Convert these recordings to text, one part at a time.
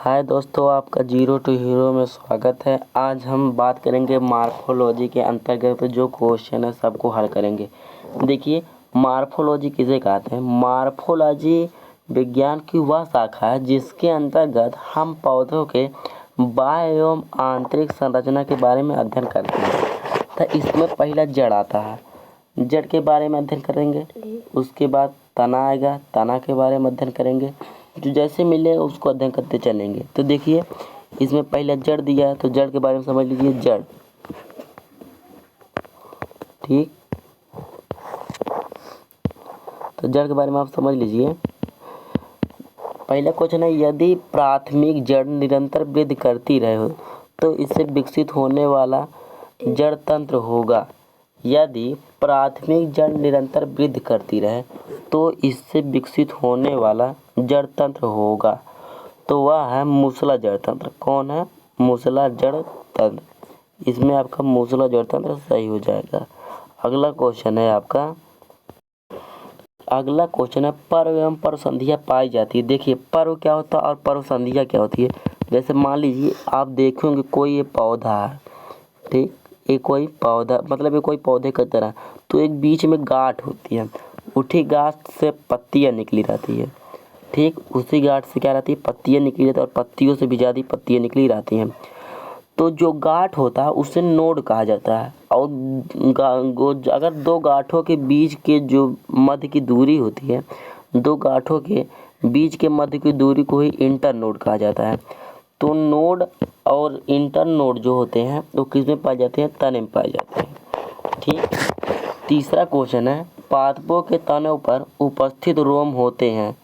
हाय दोस्तों, आपका zero to hero में स्वागत है। आज हम बात करेंगे मार्फोलॉजी के अंतर्गत जो क्वेश्चन है सबको हल करेंगे। देखिए, मार्फोलॉजी किसे कहते हैं? मार्फोलॉजी विज्ञान की वह शाखा है जिसके अंतर्गत हम पौधों के बाह्य एवं आंतरिक संरचना के बारे में अध्ययन करते हैं। तो इसमें पहला जड़ आता है, जड़ के बारे में अध्ययन करेंगे। उसके बाद तना आएगा, तना के बारे में अध्ययन करेंगे। जो जैसे मिले उसको अध्ययन करते चलेंगे। तो देखिए, इसमें पहले जड़ दिया है तो जड़ के बारे में समझ लीजिए। जड़, ठीक, तो जड़ के बारे में आप समझ लीजिए। पहला क्वेश्चन है, यदि प्राथमिक जड़ निरंतर वृद्धि करती रहे तो इससे विकसित होने वाला जड़ तंत्र होगा। यदि प्राथमिक जड़ निरंतर वृद्धि करती रहे तो इससे विकसित होने वाला जड़ तंत्र होगा, तो वह है मूसला जड़ तंत्र। कौन है? मूसला जड़ तंत्र। इसमें आपका मूसला जड़ तंत्र सही हो जाएगा। अगला क्वेश्चन है पर्व एवं पर्वसंधियां पाई जाती है। देखिए, पर्व क्या होता है और पर्वसंधियां क्या होती है। जैसे मान लीजिए आप देखेंगे कोई ये पौधा है, ठीक, ये कोई पौधा मतलब ये कोई पौधे की तरह, तो एक बीच में गांठ होती है, उठी गांठ से पत्तियां निकली रहती है, ठीक, उसी गांठ से क्या रहती है? पत्तियां निकली रहती है, और पत्तियों से भी ज़्यादा पत्तियां निकली रहती हैं। तो जो गांठ होता है उसे नोड कहा जाता है। और अगर दो गांठों के बीच के जो मध्य की दूरी होती है, दो गांठों के बीच के मध्य की दूरी को ही इंटर नोड कहा जाता है। तो नोड और इंटर नोड जो होते हैं वो किस में पाए जाते हैं? तने में पाए जाते हैं, ठीक। तीसरा क्वेश्चन है, पादपों के तनों पर उपस्थित रोम होते हैं।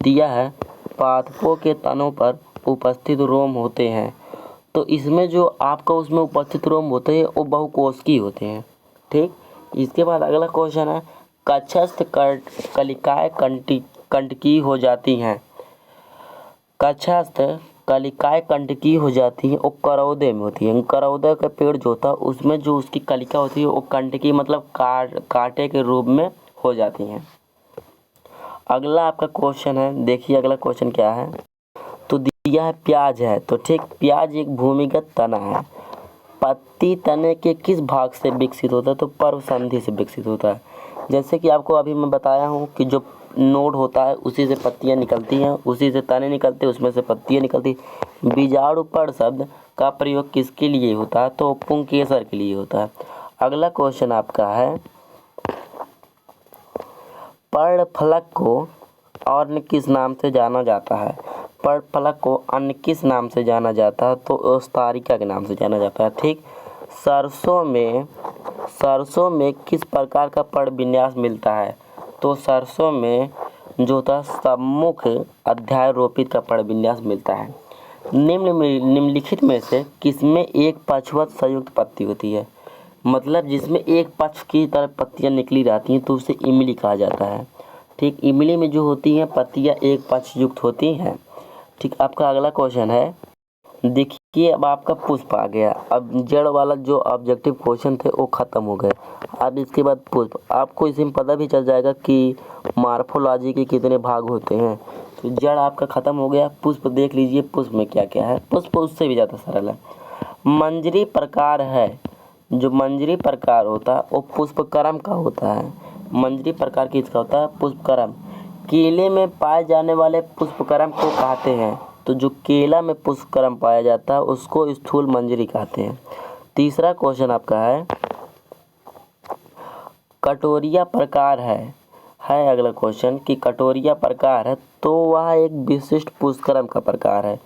दिया है, पादपों के तनों पर उपस्थित रोम होते हैं। तो इसमें जो आपका उसमें उपस्थित रोम होते हैं वो बहुकोशिकीय होते हैं, ठीक। इसके बाद अगला क्वेश्चन है, कक्षस्थ कलिकाएं कंटकीय हो जाती हैं। कक्षस्थ कलिकाएं कंटकीय हो जाती हैं, वो करौदे में होती है। करौदे का पेड़ जो होता है उसमें जो उसकी कलिका होती है वो कंटकीय मतलब कांटे के रूप में हो जाती हैं। अगला आपका क्वेश्चन है, देखिए अगला क्वेश्चन क्या है। तो दिया है प्याज है, तो ठीक, प्याज एक भूमिगत तना है। पत्ती तने के किस भाग से विकसित होता है? तो पर्वसंधि से विकसित होता है। जैसे कि आपको अभी मैं बताया हूँ कि जो नोड होता है उसी से पत्तियां निकलती हैं, उसी से तने निकलते हैं, उसमें से पत्तियां निकलती। बीजाणुपर्ण शब्द का प्रयोग किसके लिए होता है? तो पुंकेसर के लिए होता है। अगला क्वेश्चन आपका है, पर्णफलक को अन्य किस नाम से जाना जाता है? पर्णफलक को अन्य किस नाम से जाना जाता है? तो ओस्तारिका के नाम से जाना जाता है, ठीक। सरसों में किस प्रकार का पर्ण विन्यास मिलता है? तो सरसों में जो होता है सम्मुख अध्याय रोपित का पर्ण विन्यास मिलता है। निम्नलिखित में से किसमें एक पक्षवत संयुक्त पत्ती होती है? मतलब जिसमें एक पक्ष की तरफ पत्तियां निकली रहती हैं तो उसे इमली कहा जाता है, ठीक। इमली में जो होती हैं पत्तियां एक पक्ष युक्त होती हैं, ठीक। आपका अगला क्वेश्चन है, देखिए अब आपका पुष्प आ गया। अब जड़ वाला जो ऑब्जेक्टिव क्वेश्चन थे वो खत्म हो गए। अब इसके बाद पुष्प, आपको इसमें पता भी चल जाएगा कि मार्फोलॉजी के कितने भाग होते हैं। तो जड़ आपका खत्म हो गया। पुष्प देख लीजिए, पुष्प में क्या क्या है। पुष्प उससे भी ज़्यादा सरल है। मंजरी प्रकार है, जो मंजरी प्रकार होता है वो पुष्पक्रम का होता है। मंजरी प्रकार किसका होता है? पुष्पक्रम। केले में पाए जाने वाले पुष्पक्रम को कहते हैं। तो जो केला में पुष्पक्रम पाया जाता है उसको स्थूल मंजरी कहते हैं। तीसरा क्वेश्चन आपका है, कटोरिया प्रकार है अगला क्वेश्चन कि कटोरिया प्रकार है तो वह एक विशिष्ट पुष्पक्रम का प्रकार है,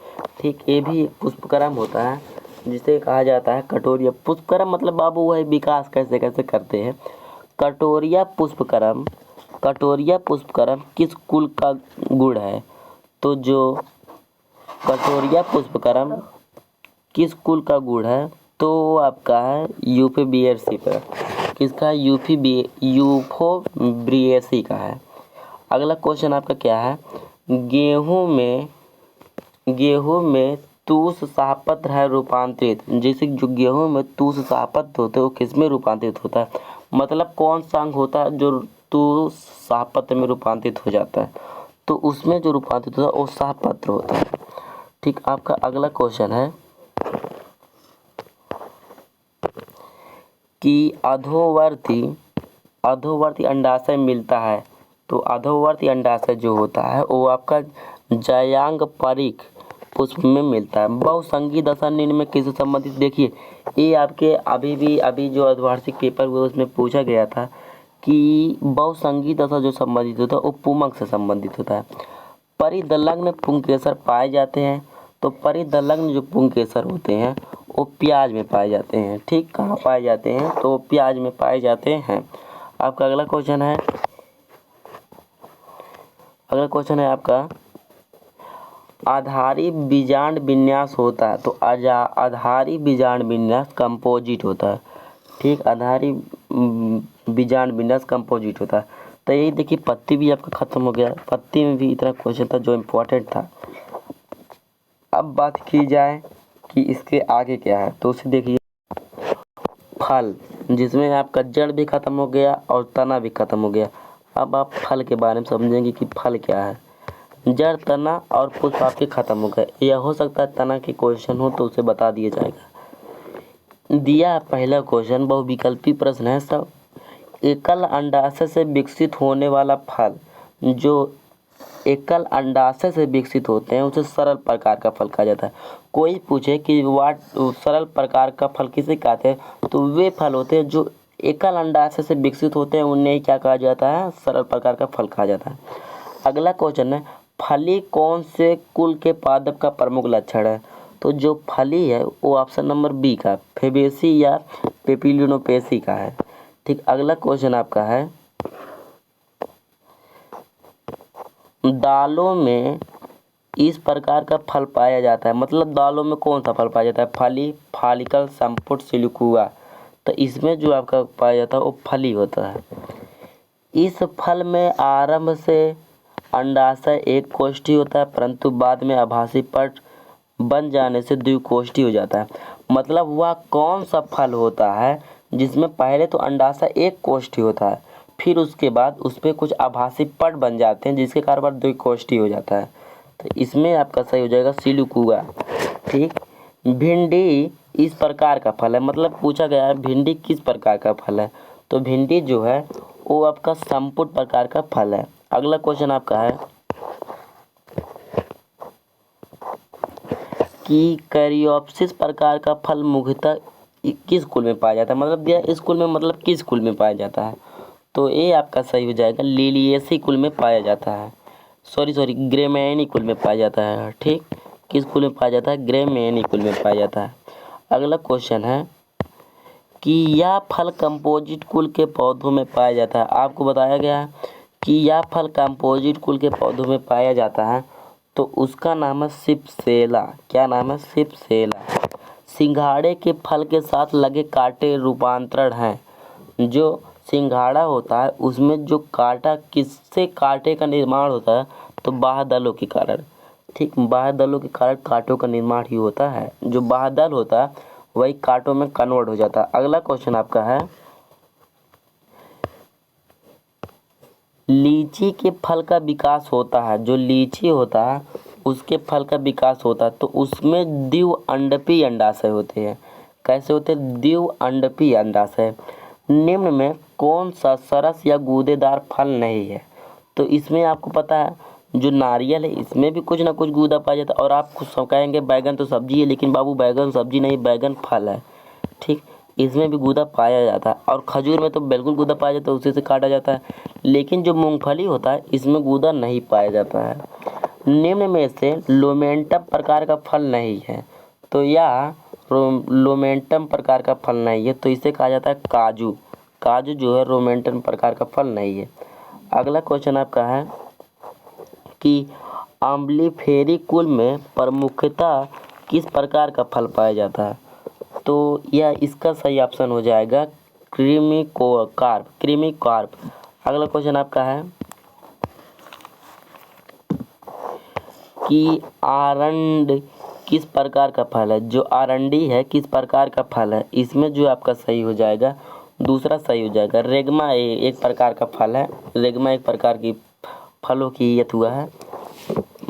ठीक। ये भी एक पुष्पक्रम होता है जिसे कहा जाता है कटोरिया पुष्पक्रम। मतलब बाबू वह विकास कैसे कैसे करते हैं। कटोरिया पुष्पक्रम किस कुल का गुण है? तो जो कटोरिया पुष्पक्रम किस कुल का गुण है? तो आपका है यूफोर्बिएसी पर। किसका? यूफोर्बिएसी का है। अगला क्वेश्चन आपका क्या है, गेहूं में तूष शाहपत्र है रूपांतरित। जैसे जो गेहूं में तूष शाहपत्र होते हैं वो किस में रूपांतरित होता है? मतलब कौन सा अंग होता है जो तूष शाहपत्र में रूपांतरित हो जाता है? तो उसमें जो रूपांतरित होता है वो शाहपत्र होता है, ठीक, आपका अगला क्वेश्चन है कि अधोवर्ती अंडाशय मिलता है। तो अधोवर्ती अंडाशय जो होता है वो आपका जयांगपरिक पुष्प में मिलता है। बहुसंगी दशा निम्न में किससे संबंधित? देखिए ये आपके अभी जो अर्धवार्षिक पेपर हुए उसमें पूछा गया था कि बहुसंगी दशा जो संबंधित होता है वो पुमक से संबंधित होता है। परिदलग्न पुंकेसर पाए जाते हैं। तो परिदलग्न जो पुंकेसर होते हैं वो प्याज में पाए जाते हैं। ठीक, कहाँ पाए जाते हैं? तो प्याज में पाए जाते हैं। आपका अगला क्वेश्चन है आपका आधारी बीजांड विन्यास होता है। तो आधारी बीजांड विन्यास कंपोजिट होता है। ठीक, आधारी बीजांड विन्यास कंपोजिट होता है। तो यही देखिए पत्ती भी आपका खत्म हो गया। पत्ती में भी इतना क्वेश्चन था जो इम्पोर्टेंट था। अब बात की जाए कि इसके आगे क्या है, तो उसे देखिए फल, जिसमें आपका जड़ भी खत्म हो गया और तना भी खत्म हो गया। अब आप फल के बारे में समझेंगे कि फल क्या है। जड़, तना और पुष्प आपके खत्म हो गए। यह हो सकता है तना के क्वेश्चन हो तो उसे बता दिया जाएगा। दिया पहला क्वेश्चन बहुविकल्पी प्रश्न है सब। एकल अंडाशय से विकसित होने वाला फल, जो एकल अंडाशय से विकसित होते हैं उसे सरल प्रकार का फल कहा जाता है। कोई पूछे कि सरल प्रकार का फल किसे कहते हैं, तो वे फल होते हैं जो एकल अंडाशय से विकसित होते हैं उन्हें क्या कहा जाता है? सरल प्रकार का फल कहा जाता है। अगला क्वेश्चन है फली कौन से कुल के पादप का प्रमुख लक्षण है? तो जो फली है वो ऑप्शन नंबर बी का फेबेसी या पेपिलिनोपेसी का है। ठीक, अगला क्वेश्चन आपका है दालों में इस प्रकार का फल पाया जाता है। मतलब दालों में कौन सा फल पाया जाता है? फली, फालिकल, संपुट, सिलिकुआ। तो इसमें जो आपका पाया जाता है वो फली होता है। इस फल में आरंभ से अंडाशय एक कोष्ठी होता है, परंतु बाद में आभासी पट बन जाने से द्विकोष्ठी हो जाता है। मतलब वह कौन सा फल होता है जिसमें पहले तो अंडाशय एक कोष्ठी होता है, फिर उसके बाद उस पर कुछ आभासी पट बन जाते हैं जिसके कारण द्विकोष्ठी हो जाता है। तो इसमें आपका सही हो जाएगा सिलिकुआ। ठीक, भिंडी इस प्रकार का फल है। मतलब पूछा गया है भिंडी किस प्रकार का फल है, तो भिंडी जो है वो आपका संपुट प्रकार का फल है। अगला क्वेश्चन आपका है कि कैरियोप्सिस प्रकार का फल मुख्यतः किस कुल में पाया जाता है? मतलब दिया इस कुल में, मतलब किस कुल में पाया जाता है? तो ये आपका सही हो जाएगा लिलिएसी कुल में पाया जाता है। सॉरी ग्रेमेनी कुल में पाया जाता है। ठीक, किस कुल में पाया जाता है? ग्रेमेनी कुल में पाया जाता है। अगला क्वेश्चन है कि यह फल कंपोजिट कुल के पौधों में पाया जाता है। आपको बताया गया है कि यह फल कंपोजिट कुल के पौधों में पाया जाता है, तो उसका नाम है सिपसेला। क्या नाम है? सिपसेला। सिंघाड़े के फल के साथ लगे कांटे रूपांतरण हैं। जो सिंघाड़ा होता है उसमें जो कांटा, किससे कांटे का निर्माण होता है? तो बाह्यदलों के कारण। ठीक, बाह्यदलों के कारण कांटों का निर्माण ही होता है। जो बाह्यदल होता है वही कांटों में कन्वर्ट हो जाता है। अगला क्वेश्चन आपका है लीची के फल का विकास होता है। जो लीची होता है उसके फल का विकास होता है, तो उसमें द्विअंडपी अंडाशय होते हैं। कैसे होते हैं? द्विअंडपी अंडाशय। निम्न में कौन सा सरस या गूदेदार फल नहीं है? तो इसमें आपको पता है जो नारियल है इसमें भी कुछ ना कुछ गूदा पाया जाता है। और आप कुछ कहेंगे बैगन तो सब्जी है, लेकिन बाबू बैगन सब्जी नहीं, बैगन फल है। ठीक, इसमें भी गूदा पाया जाता है। और खजूर में तो बिल्कुल गूदा पाया जाता है, उसी से काटा जाता है। लेकिन जो मूंगफली होता है इसमें गूदा नहीं पाया जाता है। निम्न में से लोमेंटम प्रकार का फल नहीं है। तो यह लोमेंटम प्रकार का फल नहीं है, तो इसे कहा जाता है काजू। काजू जो है रोमेंटम प्रकार का फल नहीं है। अगला क्वेश्चन आपका है कि आम्लीफेरी कुल में प्रमुखतः किस प्रकार का फल पाया जाता है? तो यह इसका सही ऑप्शन हो जाएगा क्रीमी कार्प। अगला क्वेश्चन आपका है कि आरंड किस प्रकार का फल है? जो आरंडी है किस प्रकार का फल है? इसमें जो आपका सही हो जाएगा दूसरा सही हो जाएगा। रेगमा एक प्रकार का फल है। रेगमा एक प्रकार की फलों की यत हुआ है।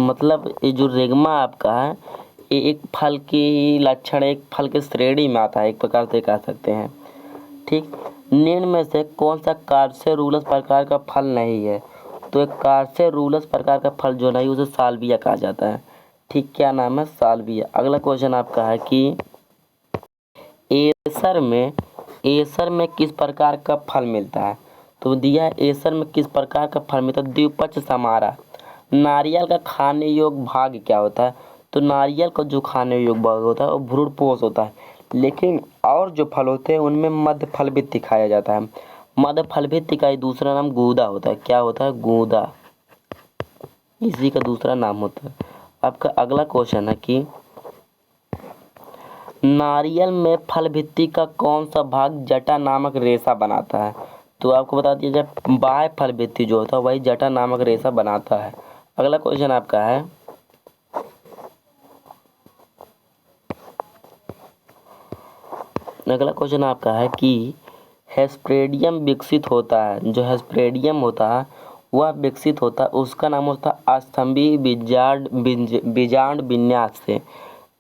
मतलब ये जो रेगमा आपका है ये एक फल की लक्षण एक फल के श्रेणी में आता है, एक प्रकार से कह सकते हैं। ठीक, निम्न में से कौन सा कार्सेरूलस प्रकार का फल नहीं है? तो एक कार्सेरूलस प्रकार का फल जो नहीं उसे साल्विया कहा जाता है। ठीक, क्या नाम है? साल्विया। अगला क्वेश्चन आपका है कि एसर में किस प्रकार का फल मिलता है? तो दिया है एसर में किस प्रकार का फल मिलता है? द्विपक्ष समारा। नारियल का खाने योग्य भाग क्या होता है? तो नारियल का जो खाने योग्य भाग होता है वो भ्रूणपोष होता है, लेकिन और जो फल होते हैं उनमें मध्य फल भित्ति खाया जाता है। मध्य फल भित्ति का दूसरा नाम गूदा होता है। क्या होता है? गूदा, इसी का दूसरा नाम होता है। आपका अगला क्वेश्चन है कि नारियल में फल भित्ति का कौन सा भाग जटा नामक रेशा बनाता है? तो आपको बता दिया जाए बाह्य फल भित्ति जो होता है वही जटा नामक रेशा बनाता है। अगला क्वेश्चन आपका है कि हेस्पेरिडियम विकसित होता है, जो हेस्पेरिडियम होता है वह विकसित होता है, उसका नाम होता है स्तंभी बीजांड विन्यास से।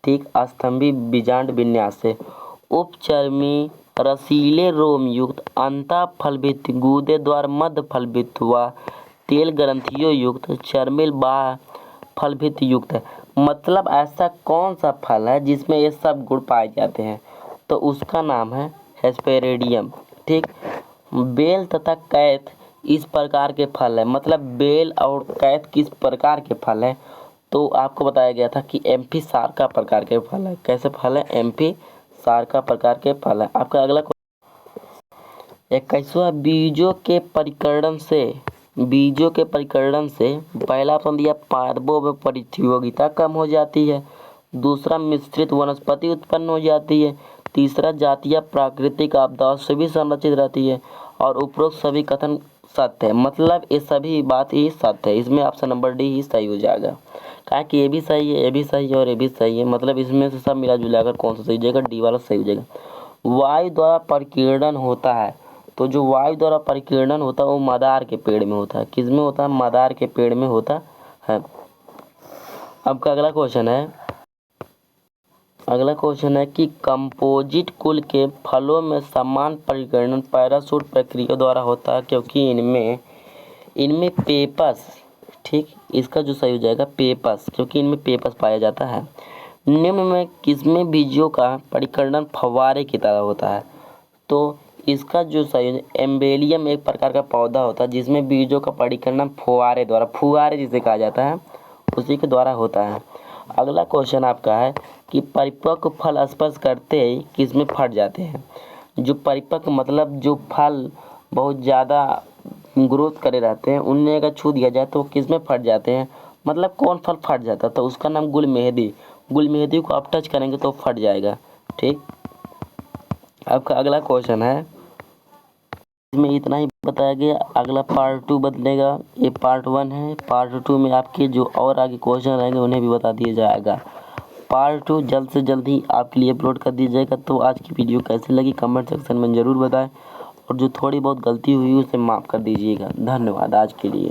ठीक, स्तंभी बीजांड विन्यास से। उपचर्मी रसीले रोम युक्त अंतः फलभित्ति गूदे द्वारा मध्य फलभित्ति व तेल ग्रंथियों युक्त चर्मिल बाह्य फलभित्ति युक्त है। मतलब ऐसा कौन सा फल है जिसमें ये सब गुण पाए जाते हैं? तो उसका नाम है हेस्पेरिडियम। ठीक, बेल तथा कैथ इस प्रकार के फल है। मतलब बेल और कैथ किस प्रकार के फल है? तो आपको बताया गया था कि एम्फी सार्का प्रकार के फल है। कैसे फल है? एम्फी सार्का प्रकार के फल है। आपका अगला 21वां बीजों के परिकरण से पहला ऑप्शन दिया पादपों में प्रतियोगिता कम हो जाती है, दूसरा मिश्रित वनस्पति उत्पन्न हो जाती है, तीसरा जातीय प्राकृतिक आपदाओं से भी संरक्षित रहती है, और उपरोक्त सभी कथन सत्य है। मतलब ये सभी बात ही सत्य है। इसमें ऑप्शन नंबर डी ही सही हो जाएगा। कहा कि ये भी सही है, ये भी सही है और ये भी सही है। मतलब इसमें से सब मिला जुला कर कौन सा सही हो जाएगा? डी वाला सही हो जाएगा। वायु द्वारा परिकीर्णन होता है, तो जो वायु द्वारा परिकीर्णन होता है वो मदार के पेड़ में होता है। किस में होता है? मदार के पेड़ में होता है। आपका अगला क्वेश्चन है कि कंपोजिट कुल के फलों में समान परिकीर्णन पैराशूट प्रक्रिया द्वारा होता है, क्योंकि इनमें पेपस, ठीक, इसका जो सही हो जाएगा पेपस, क्योंकि इनमें पेपस पाया जाता है। निम्न में किसमें बीजों का परिकीर्णन फव्वारे की तरह होता है? तो इसका जो सही है एम्बेलियम एक प्रकार का पौधा होता है जिसमें बीजों का परिकीर्णन फुहारे जिसे कहा जाता है उसी के द्वारा होता है। अगला क्वेश्चन आपका है कि परिपक्व फल स्पर्श करते ही किसमें फट जाते हैं? जो परिपक्व मतलब जो फल बहुत ज़्यादा ग्रोथ करे रहते हैं उनमें अगर छू दिया जाए तो किसमें फट जाते हैं? मतलब कौन फल फट जाता है? तो उसका नाम गुलमेहदी को आप टच करेंगे तो फट जाएगा। ठीक, आपका अगला क्वेश्चन है, इसमें इतना ही बताया गया। अगला पार्ट 2 बदलेगा। ये पार्ट 1 है, पार्ट 2 में आपके जो और आगे क्वेश्चन रहेंगे उन्हें भी बता दिया जाएगा। पार्ट 2 जल्द से जल्द ही आपके लिए अपलोड कर दी जाएगा। तो आज की वीडियो कैसी लगी कमेंट सेक्शन में ज़रूर बताएं, और जो थोड़ी बहुत गलती हुई उसे माफ़ कर दीजिएगा। धन्यवाद आज के लिए।